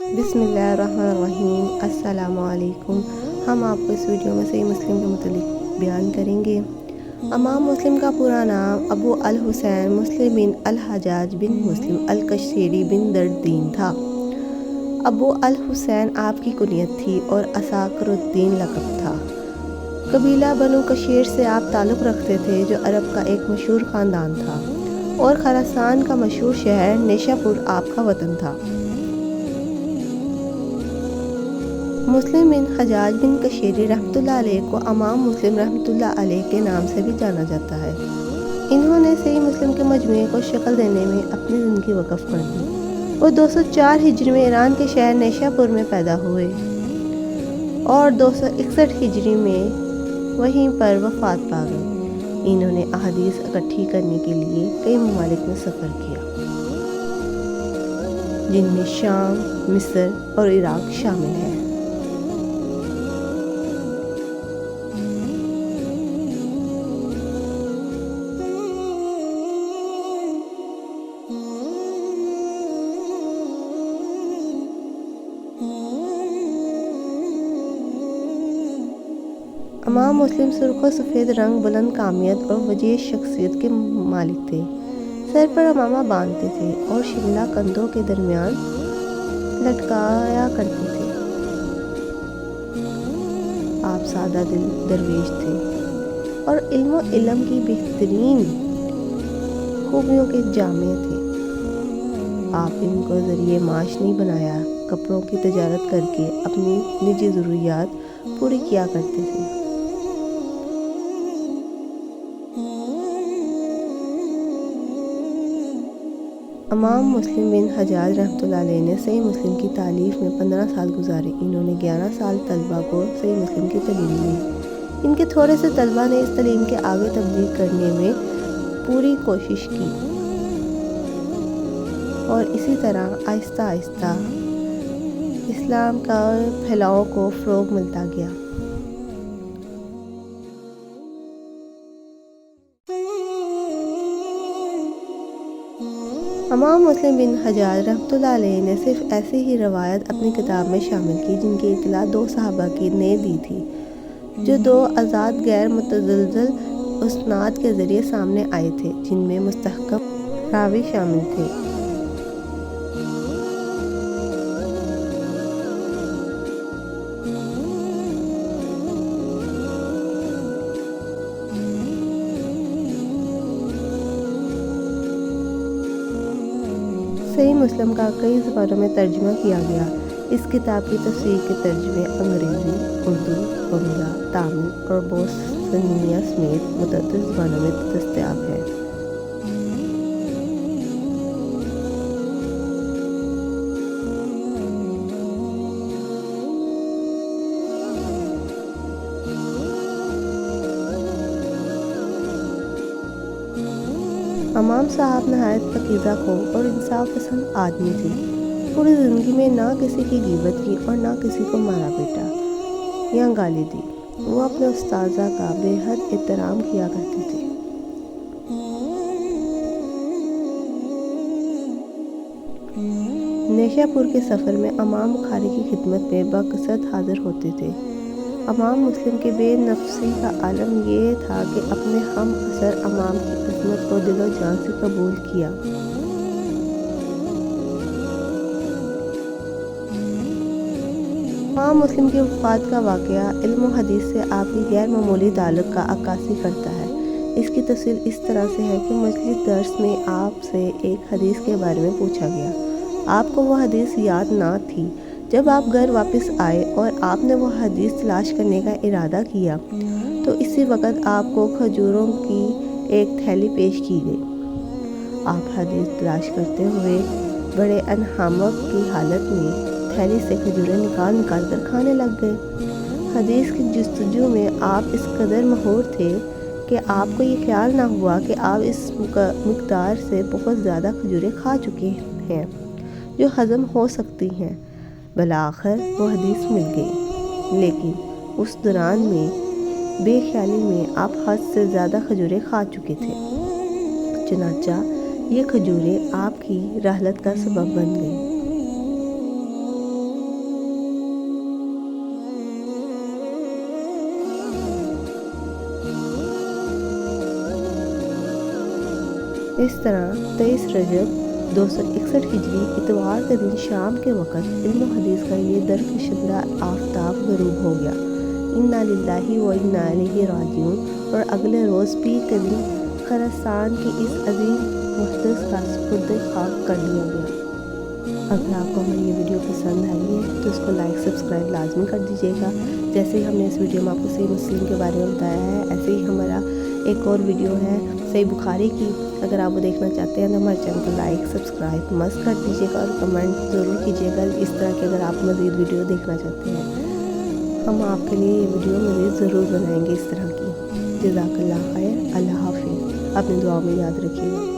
بسم اللہ الرحمن الرحیم۔ السلام علیکم۔ ہم آپ کو اس ویڈیو میں صحیح مسلم کے متعلق بیان کریں گے۔ امام مسلم کا پورا نام ابو الحسین مسلم بن الحجاج بن مسلم القشیری بن دردین تھا۔ ابو الحسین آپ کی کنیت تھی اور عساکر الدین لقب تھا۔ قبیلہ بنو کشیر سے آپ تعلق رکھتے تھے جو عرب کا ایک مشہور خاندان تھا، اور خراسان کا مشہور شہر نیشا پور آپ کا وطن تھا۔ مسلم بن حجاج بن قشیری رحمۃ اللہ علیہ کو امام مسلم رحمۃ اللہ علیہ کے نام سے بھی جانا جاتا ہے۔ انہوں نے صحیح مسلم کے مجموعے کو شکل دینے میں اپنی زندگی وقف کر دی۔ وہ 204 ہجری میں ایران کے شہر نیشا پور میں پیدا ہوئے اور 261 ہجری میں وہیں پر وفات پا گئے۔ انہوں نے احادیث اکٹھی کرنے کے لیے کئی ممالک میں سفر کیا، جن میں شام، مصر اور عراق شامل ہیں۔ امام مسلم سرخ و سفید رنگ، بلند قامت اور وجیح شخصیت کے مالک تھے۔ سر پر امامہ باندھتے تھے اور شملہ کندھوں کے درمیان لٹکایا کرتے تھے۔ آپ سادہ دل درویش تھے اور علم کی بہترین خوبیوں کے جامع تھے۔ آپ ان کو ذریعہ معاش نہیں بنایا، کپڑوں کی تجارت کر کے اپنی نجی ضروریات پوری کیا کرتے تھے۔ امام مسلم بن حجاج رحمۃ اللہ علیہ نے صحیح مسلم کی تالیف میں 15 سال گزارے۔ انہوں نے 11 سال طلبہ کو صحیح مسلم کی تعلیم دی۔ ان کے تھوڑے سے طلبہ نے اس تعلیم کے آگے تبلیغ کرنے میں پوری کوشش کی، اور اسی طرح آہستہ آہستہ اسلام کا پھیلاؤ کو فروغ ملتا گیا۔ امام مسلم بن حجاج رحمۃ اللہ علیہ نے صرف ایسی ہی روایت اپنی کتاب میں شامل کی جن کی اطلاع 2 صحابہ نے دی تھی، جو 2 آزاد غیر متزلزل اسناد کے ذریعے سامنے آئے تھے، جن میں مستحکم راوی شامل تھے۔ صحیح مسلم کا کئی زبانوں میں ترجمہ کیا گیا۔ اس کتاب کی تفسیر کے ترجمے انگریزی، اردو، بنگلہ، تامل اور بوسنیا سمیت متعدد زبانوں میں دستیاب ہے۔ امام صاحب نہایت پاکیزہ خوب اور انصاف پسند آدمی تھے۔ پوری زندگی میں نہ کسی کی غیبت کی اور نہ کسی کو مارا پیٹا یا گالی دی۔ وہ اپنے اساتذہ کا بے حد احترام کیا کرتے تھے۔ نیشا پور کے سفر میں امام بخاری کی خدمت میں بکثرت حاضر ہوتے تھے۔ امام مسلم کے بے نفسی کا عالم یہ تھا کہ اپنے ہم عصر امام کی عظمت کو دل و جان سے قبول کیا۔ امام مسلم کی وفات کا واقعہ علم و حدیث سے آپ کی غیر معمولی تعلق کا عکاسی کرتا ہے۔ اس کی تفصیل اس طرح سے ہے کہ مجلس درس میں آپ سے ایک حدیث کے بارے میں پوچھا گیا۔ آپ کو وہ حدیث یاد نہ تھی۔ جب آپ گھر واپس آئے اور آپ نے وہ حدیث تلاش کرنے کا ارادہ کیا تو اسی وقت آپ کو کھجوروں کی ایک تھیلی پیش کی گئی۔ آپ حدیث تلاش کرتے ہوئے بڑے انہمک کی حالت میں تھیلی سے کھجوریں نکال کر کھانے لگ گئے۔ حدیث کی جستجو میں آپ اس قدر مہور تھے کہ آپ کو یہ خیال نہ ہوا کہ آپ اس مقدار سے بہت زیادہ کھجوریں کھا چکے ہیں جو ہضم ہو سکتی ہیں۔ بالآخر وہ حدیث مل گئی، لیکن اس دوران میں بے خیالی میں آپ حد سے زیادہ کھجوریں کھا چکے تھے، چنانچہ یہ کھجوریں آپ کی رحلت کا سبب بن گئیں۔ اس طرح 23 رجب 261 ہجری اتوار کے دن شام کے وقت علم و حدیث کا یہ درخشندہ آفتاب غروب ہو گیا۔ انا للہ و انا الیہ راجعون۔ اور اگلے روز پیر کے دن خراسان کی اس عظیم مقدس کا سپرد خاک کر دیا گیا۔ اگر آپ کو ہماری یہ ویڈیو پسند آئی ہے تو اس کو لائک سبسکرائب لازمی کر دیجیے گا۔ جیسے ہی ہم نے اس ویڈیو میں آپ کو صحیح مسلم کے بارے میں بتایا ہے، ایسے ہی ہمارا ایک اور ویڈیو ہے صحیح بخاری کی، اگر آپ وہ دیکھنا چاہتے ہیں تو ہمارے چینل کو لائک سبسکرائب مست کر دیجیے گا اور کمنٹ ضرور کیجیے گا اس طرح کے اگر آپ مزید ویڈیو دیکھنا چاہتے ہیں۔ ہم آپ کے لیے یہ ویڈیو مزید ضرور بنائیں گے اس طرح کی۔ جزاک اللہ خیر، اللہ حافظ، اپنی دعاؤں میں یاد رکھیے گا۔